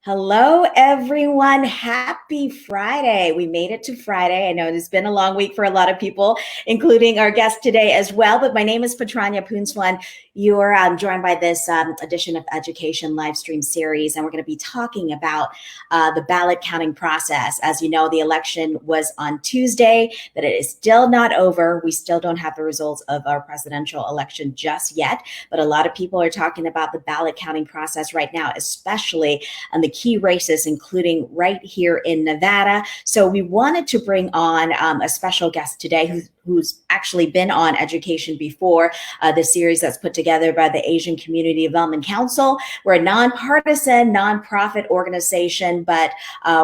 Hello, everyone. Happy Friday. We made it to Friday. I know it's been a long week for a lot of people, including our guest today as well. But my name is Patranya Poonswan. You're joined by this edition of Education Livestream series, and we're going to be talking about the ballot counting process. As you know, the election was on Tuesday, but it is still not over. We still don't have the results of our presidential election just yet, but a lot of people are talking about the ballot counting process right now, especially on the key races, including right here in Nevada. So we wanted to bring on a special guest today who's actually been on Education before, the series that's put together by the Asian Community Development Council. We're a nonpartisan, nonprofit organization, but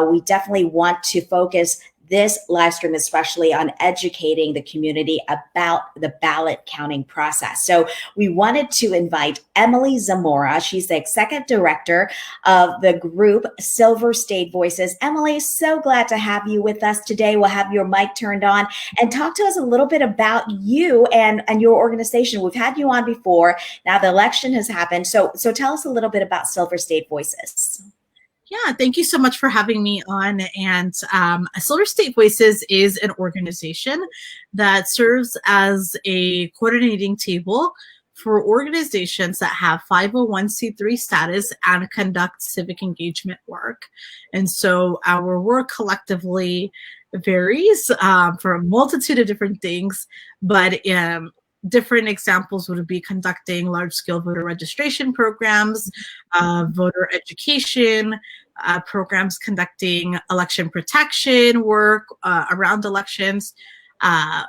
we definitely want to focus this live stream especially on educating the community about the ballot counting process. So we wanted to invite Emily Zamora. She's the executive director of the group Silver State Voices. Emily, so glad to have you with us today. We'll have your mic turned on and talk to us a little bit about you and your organization. We've had you on before. Now the election has happened. So tell us a little bit about Silver State Voices. Yeah, thank you so much for having me on. And Silver State Voices is an organization that serves as a coordinating table for organizations that have 501c3 status and conduct civic engagement work. And so our work collectively varies for a multitude of different things, but different examples would be conducting large-scale voter registration programs, voter education, programs conducting election protection work around elections,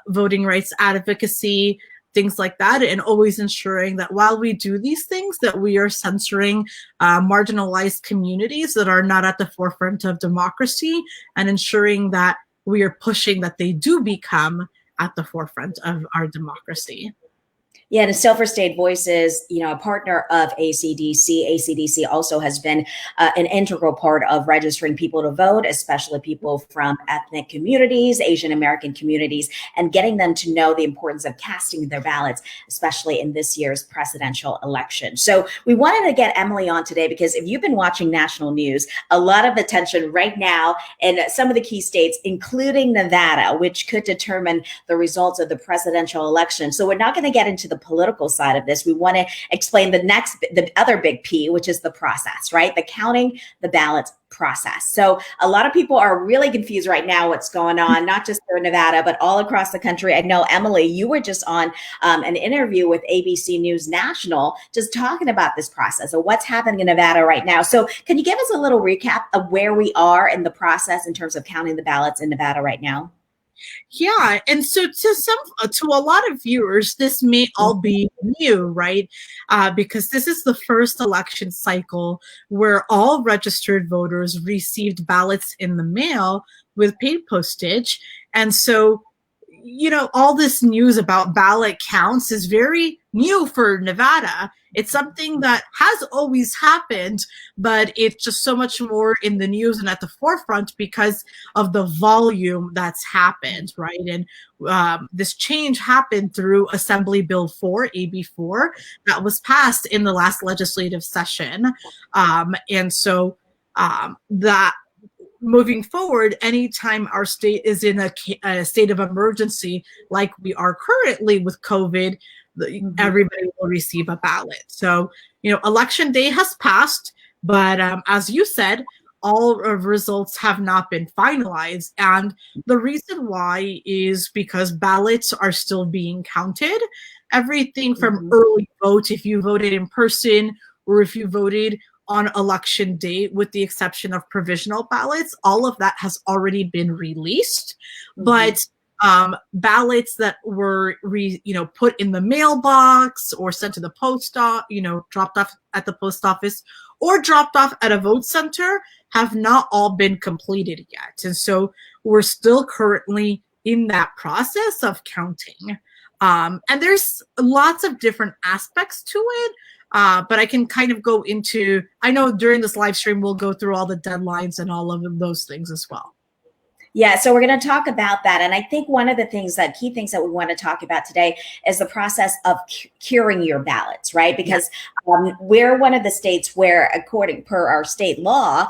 voting rights advocacy, things like that, and always ensuring that while we do these things, that we are censoring marginalized communities that are not at the forefront of democracy, and ensuring that we are pushing that they do become at the forefront of our democracy. Yeah, and Silver State Voices, a partner of ACDC. ACDC also has been an integral part of registering people to vote, especially people from ethnic communities, Asian American communities, and getting them to know the importance of casting their ballots, especially in this year's presidential election. So we wanted to get Emily on today because if you've been watching national news, a lot of attention right now in some of the key states, including Nevada, which could determine the results of the presidential election. So we're not going to get into the political side of this. We want to explain the other big P, which is the process, right? The counting the ballots process. So a lot of people are really confused right now what's going on, not just here in Nevada, but all across the country. I know, Emily, you were just on an interview with ABC News National, just talking about this process of what's happening in Nevada right now. So can you give us a little recap of where we are in the process in terms of counting the ballots in Nevada right now? Yeah, and so to a lot of viewers, this may all be new, right? Because this is the first election cycle where all registered voters received ballots in the mail with paid postage, and so all this news about ballot counts is very new for Nevada. It's something that has always happened, but it's just so much more in the news and at the forefront because of the volume that's happened, right? And this change happened through Assembly Bill 4, AB 4, that was passed in the last legislative session. And so that moving forward, anytime our state is in a state of emergency, like we are currently with COVID, everybody will receive a ballot. So, election day has passed, but as you said, all of results have not been finalized. And the reason why is because ballots are still being counted. Everything from early vote, if you voted in person or if you voted on election day, with the exception of provisional ballots, all of that has already been released. But ballots that were put in the mailbox or sent to the post office, dropped off at the post office or dropped off at a vote center have not all been completed yet. And so we're still currently in that process of counting. And there's lots of different aspects to it. But I can kind of go into, I know during this live stream, we'll go through all the deadlines and all of those things as well. Yeah, so we're going to talk about that. And I think one of the things that key things that we want to talk about today is the process of curing your ballots, right? Because we're one of the states where, according per our state law,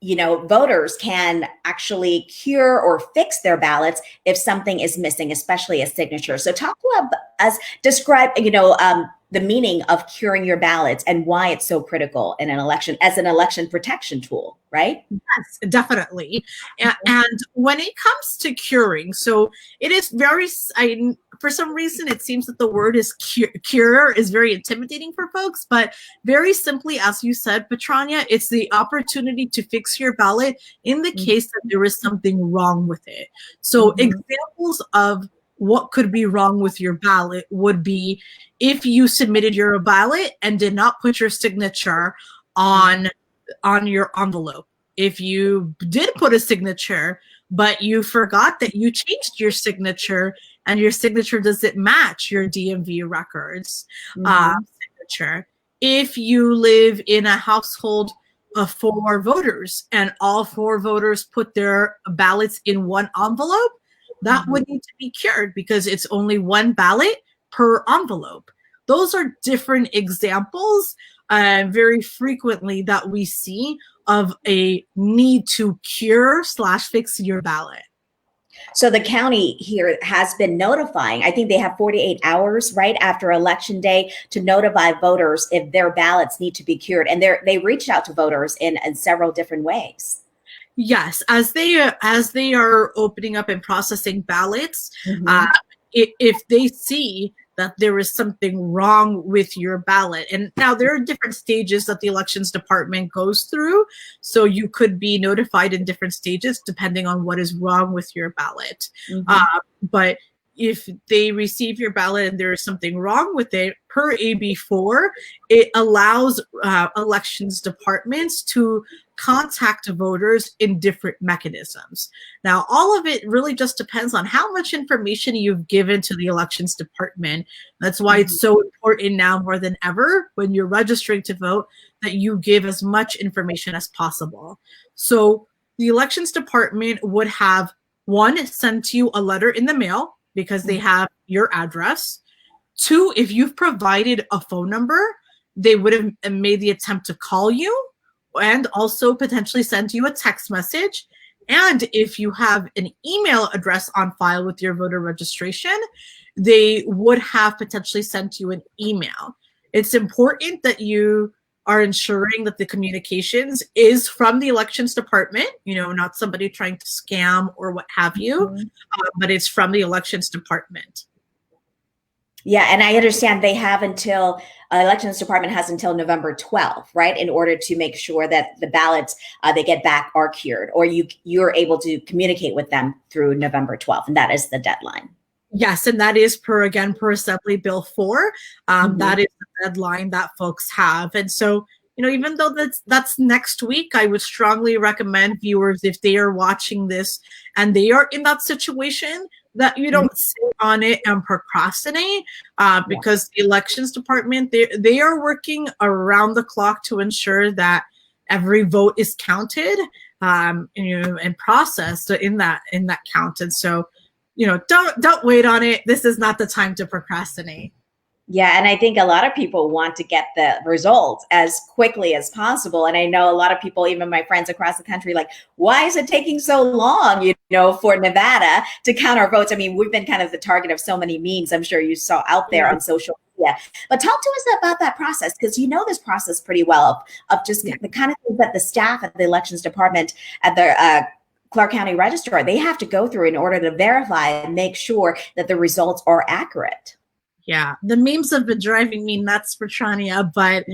voters can actually cure or fix their ballots if something is missing, especially a signature. So talk to us, describe, the meaning of curing your ballots and why it's so critical in an election as an election protection tool, right? Yes, definitely. And when it comes to curing, so it is for some reason, it seems that the word is cure is very intimidating for folks, but very simply, as you said, Petrania, it's the opportunity to fix your ballot in the case that there is something wrong with it. So examples of what could be wrong with your ballot would be if you submitted your ballot and did not put your signature on your envelope. If you did put a signature, but you forgot that you changed your signature and your signature doesn't match your DMV records signature. If you live in a household of 4 voters and all 4 voters put their ballots in one envelope, that would need to be cured because it's only one ballot per envelope. Those are different examples very frequently that we see of a need to cure / fix your ballot. So the county here has been notifying, I think they have 48 hours right after election day to notify voters if their ballots need to be cured. And they reached out to voters in several different ways. Yes, as they are opening up and processing ballots, if they see that there is something wrong with your ballot, and now there are different stages that the elections department goes through, so you could be notified in different stages depending on what is wrong with your ballot. But if they receive your ballot and there is something wrong with it, per AB4, it allows elections departments to contact voters in different mechanisms. Now, all of it really just depends on how much information you've given to the elections department. That's why it's so important now more than ever when you're registering to vote that you give as much information as possible. So the elections department would have, 1, sent you a letter in the mail because they have your address. 2, if you've provided a phone number, they would have made the attempt to call you and also potentially send you a text message. And if you have an email address on file with your voter registration, they would have potentially sent you an email. It's important that you are ensuring that the communications is from the elections department, not somebody trying to scam or what have you, but it's from the elections department. Yeah, and I understand they have until elections department has until November 12th, right, in order to make sure that the ballots they get back are cured, or you're able to communicate with them through November 12th, and that is the deadline. Yes, and that is per Assembly Bill 4. That is the deadline that folks have, and so even though that's next week, I would strongly recommend viewers, if they are watching this and they are in that situation, that you don't sit on it and procrastinate, because the elections department, they are working around the clock to ensure that every vote is counted and processed in that count. And so, don't wait on it. This is not the time to procrastinate. Yeah, and I think a lot of people want to get the results as quickly as possible. And I know a lot of people, even my friends across the country, like, why is it taking so long, for Nevada to count our votes? I mean, we've been kind of the target of so many memes I'm sure you saw out there on social media. But talk to us about that process, because you know this process pretty well of just the kind of things that the staff at the elections department at the Clark County Registrar, they have to go through in order to verify and make sure that the results are accurate. Yeah, the memes have been driving me nuts, Petrania, but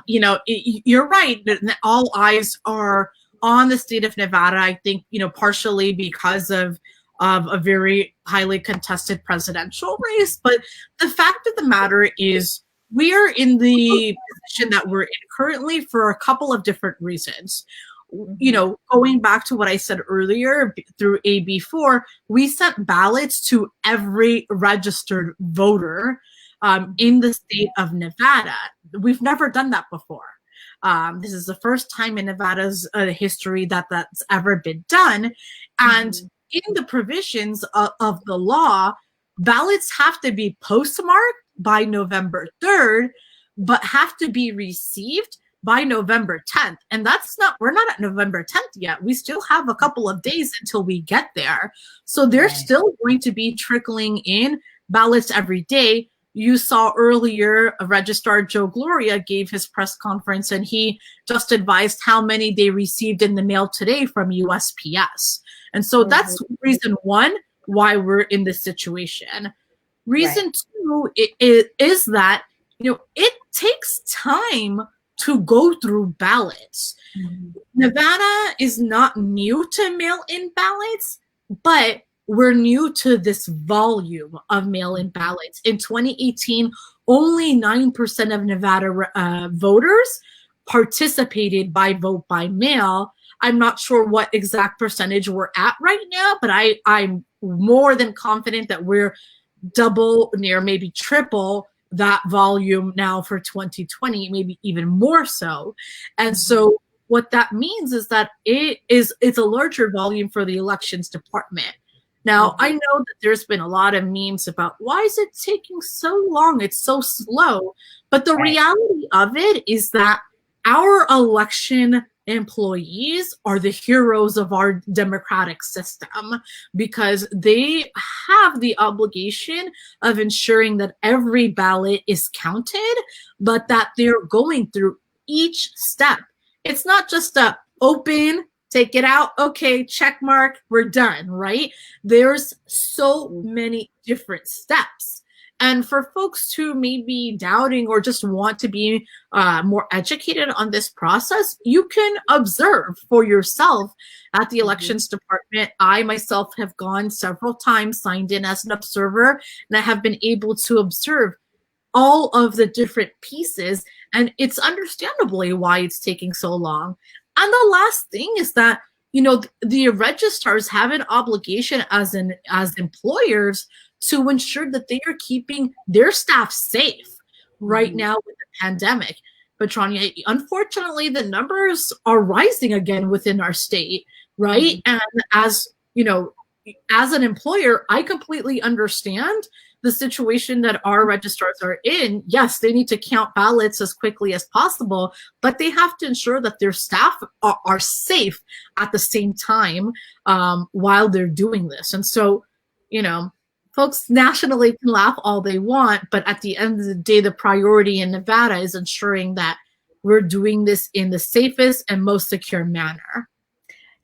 you're right. All eyes are on the state of Nevada. I think partially because of a very highly contested presidential race, but the fact of the matter is we are in the position that we're in currently for a couple of different reasons. Going back to what I said earlier, through AB4, we sent ballots to every registered voter in the state of Nevada. We've never done that before. This is the first time in Nevada's history that that's ever been done. And in the provisions of the law, ballots have to be postmarked by November 3rd, but have to be received by November 10th. And we're not at November 10th yet. We still have a couple of days until we get there. So there's still going to be trickling in ballots every day. You saw earlier, Registrar Joe Gloria gave his press conference, and he just advised how many they received in the mail today from USPS. And so that's reason one why we're in this situation. Reason two is that, it takes time to go through ballots. Nevada is not new to mail-in ballots, but we're new to this volume of mail-in ballots. In 2018, only 9% of Nevada voters participated by vote by mail. I'm not sure what exact percentage we're at right now, but I'm more than confident that we're double, near maybe triple that volume now for 2020, maybe even more so. And so what that means is that it's a larger volume for the elections department. Now, I know that there's been a lot of memes about why is it taking so long? It's so slow. But the reality of it is that our election employees are the heroes of our democratic system, because they have the obligation of ensuring that every ballot is counted, but that they're going through each step. It's not just a open, take it out, okay, check mark, we're done, right? There's so many different steps. And for folks who may be doubting or just want to be more educated on this process, you can observe for yourself at the elections department. I myself have gone several times, signed in as an observer, and I have been able to observe all of the different pieces. And it's understandably why it's taking so long. And the last thing is that, the registrars have an obligation as employers to ensure that they are keeping their staff safe right now with the pandemic. But Tranya, unfortunately, the numbers are rising again within our state, right? And as an employer, I completely understand the situation that our registrars are in. Yes, they need to count ballots as quickly as possible, but they have to ensure that their staff are safe at the same time while they're doing this. And so, folks nationally can laugh all they want, but at the end of the day, the priority in Nevada is ensuring that we're doing this in the safest and most secure manner.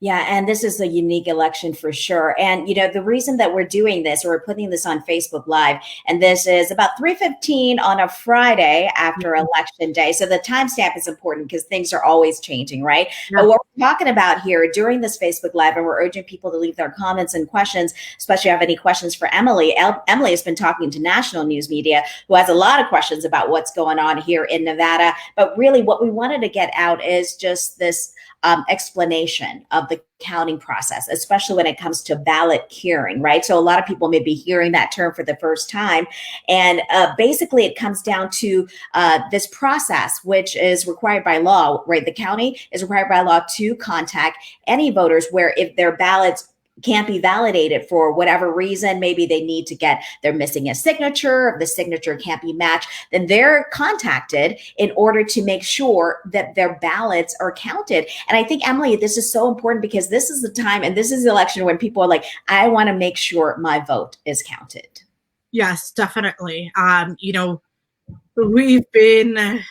Yeah, and this is a unique election for sure. And, the reason that we're doing this, or we're putting this on Facebook Live, and this is about 3:15 on a Friday after Election Day. So the timestamp is important because things are always changing, right? Yeah. But what we're talking about here during this Facebook Live, and we're urging people to leave their comments and questions, especially if you have any questions for Emily. Emily has been talking to national news media, who has a lot of questions about what's going on here in Nevada. But really what we wanted to get out is just this explanation of the counting process, especially when it comes to ballot curing, right? So a lot of people may be hearing that term for the first time. And basically it comes down to this process, which is required by law, right? The county is required by law to contact any voters where if their ballots can't be validated for whatever reason, maybe they're missing a signature, if the signature can't be matched, then they're contacted in order to make sure that their ballots are counted. And I think, Emily, this is so important because this is the time and this is the election when people are like, I want to make sure my vote is counted. Yes, definitely. We've been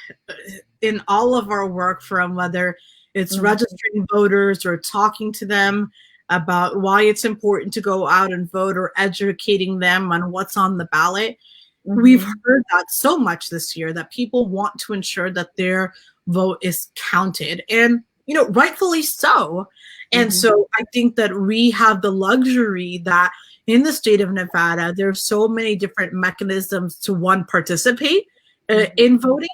in all of our work, from whether it's registering voters or talking to them about why it's important to go out and vote, or educating them on what's on the ballot. We've heard that so much this year, that people want to ensure that their vote is counted, and rightfully so. And so I think that we have the luxury that in the state of Nevada, there's so many different mechanisms to, one, participate in voting,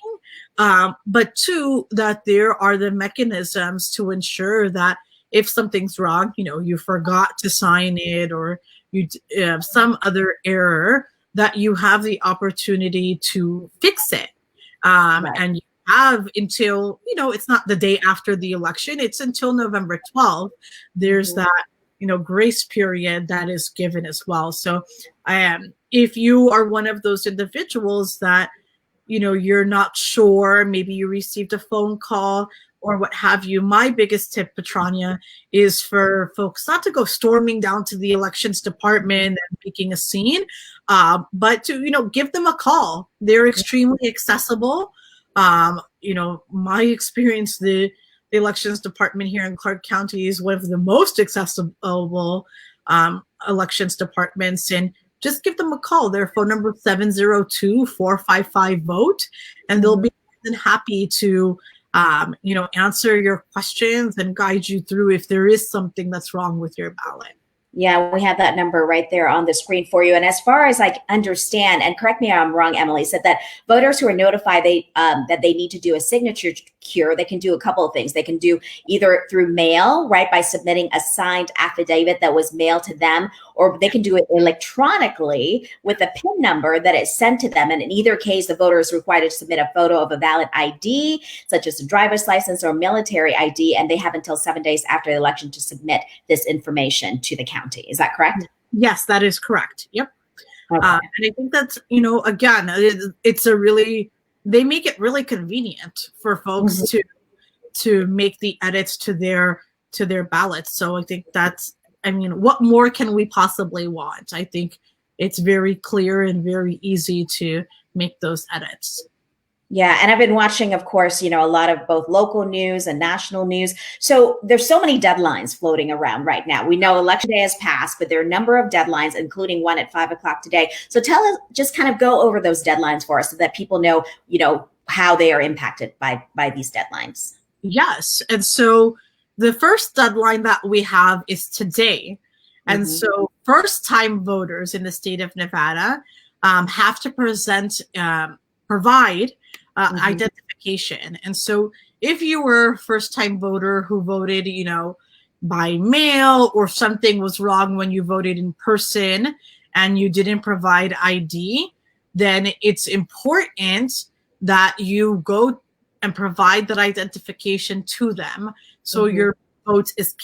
but two, that there are the mechanisms to ensure that if something's wrong, you forgot to sign it, or you have some other error, that you have the opportunity to fix it. And you have until, it's not the day after the election, it's until November 12th. There's that, grace period that is given as well. So if you are one of those individuals that, you're not sure, maybe you received a phone call or what have you, my biggest tip, Petrania, is for folks not to go storming down to the elections department and making a scene, but to, give them a call. They're extremely accessible. My experience, the elections department here in Clark County is one of the most accessible elections departments, and just give them a call. Their phone number is 702-455-VOTE, and they'll be more than happy to answer your questions and guide you through if there is something that's wrong with your ballot. Yeah, we have that number right there on the screen for you. And as far as I understand, and correct me if I'm wrong, Emily, said that voters who are notified that they need to do a signature cure, they can do a couple of things. They can do either through mail, right, by submitting a signed affidavit that was mailed to them, or they can do it electronically with a PIN number that is sent to them. And in either case, the voter is required to submit a photo of a valid ID, such as a driver's license or military ID, and they have until 7 days after the election to submit this information to the county. Is that correct? Yes, that is correct. Yep. Okay. And I think that's, again, they make it really convenient for folks to make the edits to their ballots. So I think what more can we possibly want? I think it's very clear and very easy to make those edits. Yeah. And I've been watching, of course, a lot of both local news and national news. So there's so many deadlines floating around right now. We know election day has passed, but there are a number of deadlines, including one at 5:00 today. So tell us, just kind of go over those deadlines for us so that people know, how they are impacted by these deadlines. Yes. And so the first deadline that we have is today. And so first-time voters in the state of Nevada have to provide identification. And so if you were a first-time voter who voted, by mail, or something was wrong when you voted in person and you didn't provide ID, then it's important that you go and provide that identification to them so your vote is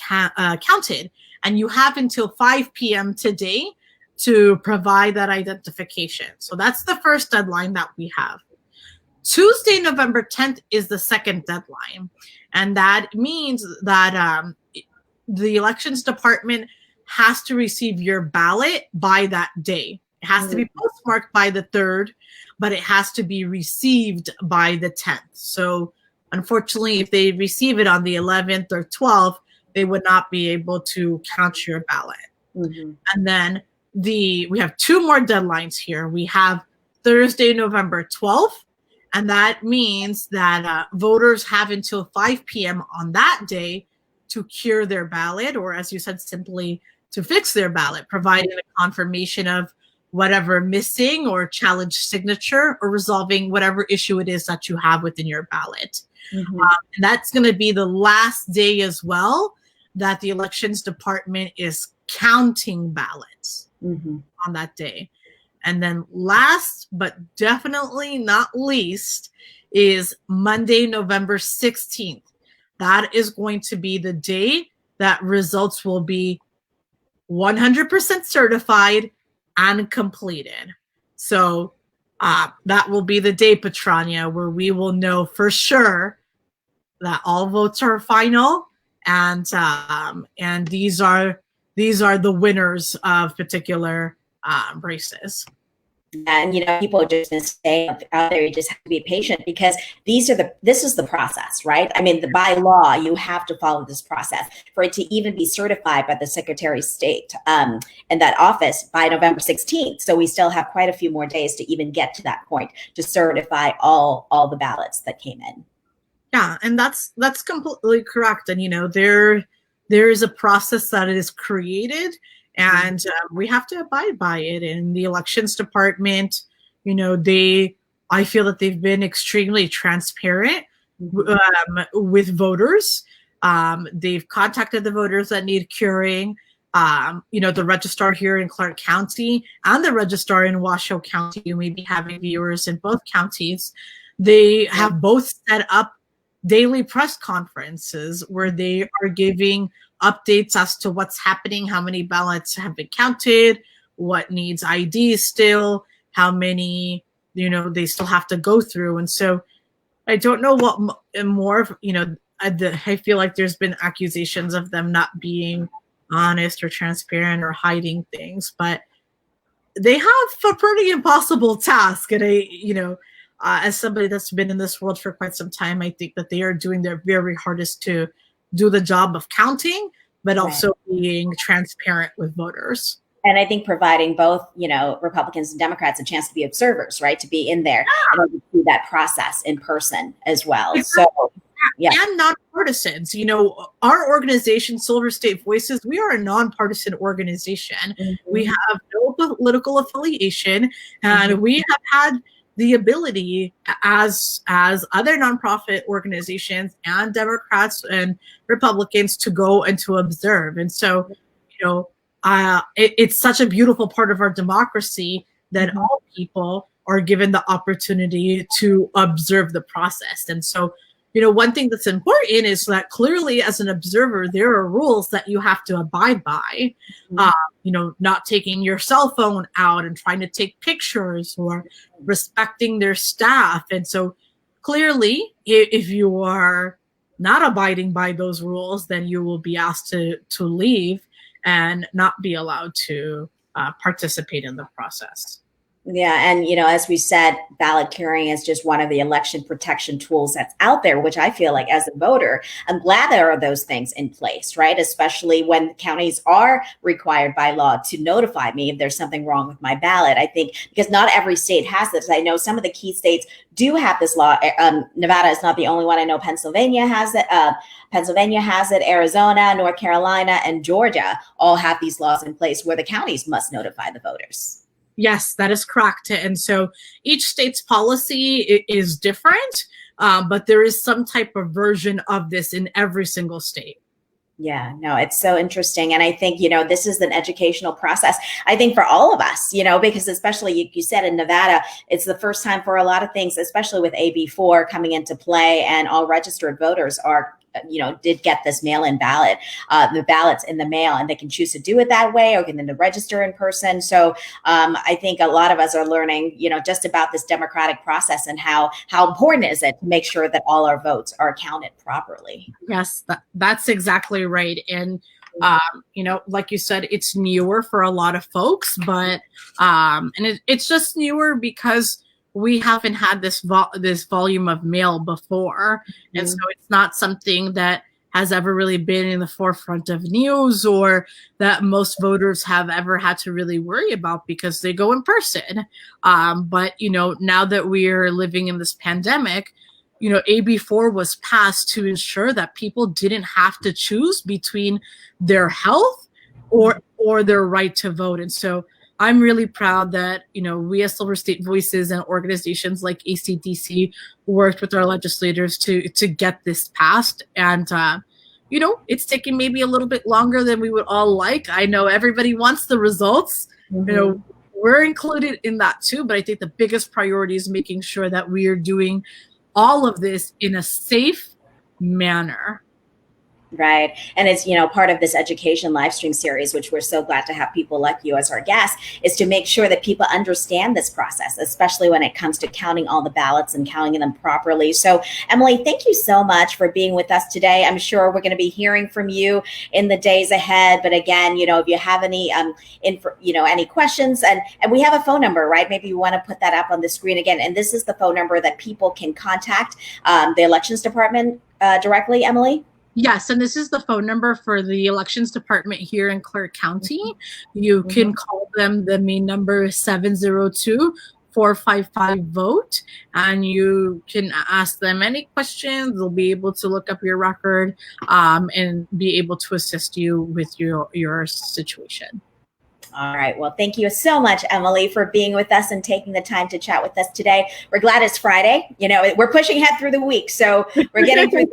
counted. And you have until 5 p.m. today to provide that identification. So that's the first deadline that we have. Tuesday, November 10th is the second deadline. And that means that the elections department has to receive your ballot by that day. It has to be postmarked by the 3rd, but it has to be received by the 10th. So unfortunately, if they receive it on the 11th or 12th, they would not be able to count your ballot. And then we have 2 more deadlines here. We have Thursday, November 12th, and that means that voters have until 5 p.m. on that day to cure their ballot, or as you said, simply to fix their ballot, providing a confirmation of whatever missing or challenged signature, or resolving whatever issue it is that you have within your ballot. And that's going to be the last day as well that the elections department is counting ballots on that day. And then last, but definitely not least, is Monday, November 16th. That is going to be the day that results will be 100% certified and completed. So that will be the day, Petrania, where we will know for sure that all votes are final, and these are the winners of particular races. And people are just going to stay out there. You just have to be patient, because this is the process, right? I mean, by law, you have to follow this process for it to even be certified by the Secretary of State in that office by November 16th. So we still have quite a few more days to even get to that point to certify all the ballots that came in. Yeah, and that's completely correct. And there is a process that is created, and we have to abide by it. And the elections department, I feel that they've been extremely transparent with voters. They've contacted the voters that need curing. The registrar here in Clark County and the registrar in Washoe County. You may be having viewers in both counties. They have both set up daily press conferences where they are giving updates as to what's happening, how many ballots have been counted, what needs ID still, how many, they still have to go through. And so I don't know what more, I feel like there's been accusations of them not being honest or transparent or hiding things, but they have a pretty impossible task. And as somebody that's been in this world for quite some time, I think that they are doing their very hardest to do the job of counting, but also being transparent with voters. And I think providing both, Republicans and Democrats a chance to be observers, right? To be in there and to see that process in person as well. Exactly. So, yeah. And nonpartisans. Our organization, Silver State Voices, we are a nonpartisan organization. Mm-hmm. We have no political affiliation, and we have had the ability as other nonprofit organizations and Democrats and Republicans to go and to observe. And so, it's such a beautiful part of our democracy that all people are given the opportunity to observe the process. And so, one thing that's important is that clearly as an observer, there are rules that you have to abide by, not taking your cell phone out and trying to take pictures or respecting their staff. And so clearly, if you are not abiding by those rules, then you will be asked to leave and not be allowed to participate in the process. Yeah. And, as we said, ballot curing is just one of the election protection tools that's out there, which I feel like as a voter, I'm glad there are those things in place, right? Especially when counties are required by law to notify me if there's something wrong with my ballot. I think because not every state has this. I know some of the key states do have this law. Nevada is not the only one. I know Pennsylvania has it. Arizona, North Carolina, and Georgia all have these laws in place where the counties must notify the voters. Yes, that is correct. And so each state's policy is different, but there is some type of version of this in every single state. Yeah, no, it's so interesting. And I think, this is an educational process, I think, for all of us, because especially you said in Nevada, it's the first time for a lot of things, especially with AB4 coming into play, and all registered voters are did get this mail-in ballot, the ballots in the mail, and they can choose to do it that way or can then register in person. So I think a lot of us are learning, just about this democratic process and how important is it to make sure that all our votes are counted properly. Yes, that's exactly right. And like you said, it's newer for a lot of folks, but it's just newer because we haven't had this volume of mail before. And so it's not something that has ever really been in the forefront of news or that most voters have ever had to really worry about because they go in person. But, now that we are living in this pandemic, AB4 was passed to ensure that people didn't have to choose between their health or their right to vote. And so I'm really proud that, we as Silver State Voices and organizations like ACDC worked with our legislators to get this passed. And, it's taking maybe a little bit longer than we would all like. I know everybody wants the results. We're included in that too. But I think the biggest priority is making sure that we are doing all of this in a safe manner. Right. And it's, part of this education live stream series, which we're so glad to have people like you as our guests, is to make sure that people understand this process, especially when it comes to counting all the ballots and counting them properly. So, Emily, thank you so much for being with us today. I'm sure we're going to be hearing from you in the days ahead. But again, if you have any, any questions, and we have a phone number, right? Maybe you want to put that up on the screen again. And this is the phone number that people can contact the elections department directly, Emily? Yes, and this is the phone number for the elections department here in Clark County. You can call them. The main number is 702-455-VOTE, and you can ask them any questions. They'll be able to look up your record and be able to assist you with your situation. All right. Well, thank you so much, Emily, for being with us and taking the time to chat with us today. We're glad it's Friday. We're pushing ahead through the week, so we're getting through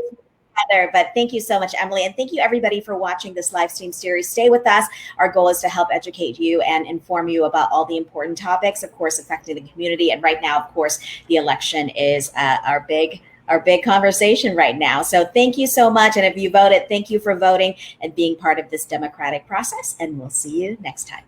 together. But thank you so much, Emily. And thank you, everybody, for watching this live stream series. Stay with us. Our goal is to help educate you and inform you about all the important topics, of course, affecting the community. And right now, of course, the election is our big conversation right now. So thank you so much. And if you voted, thank you for voting and being part of this democratic process. And we'll see you next time.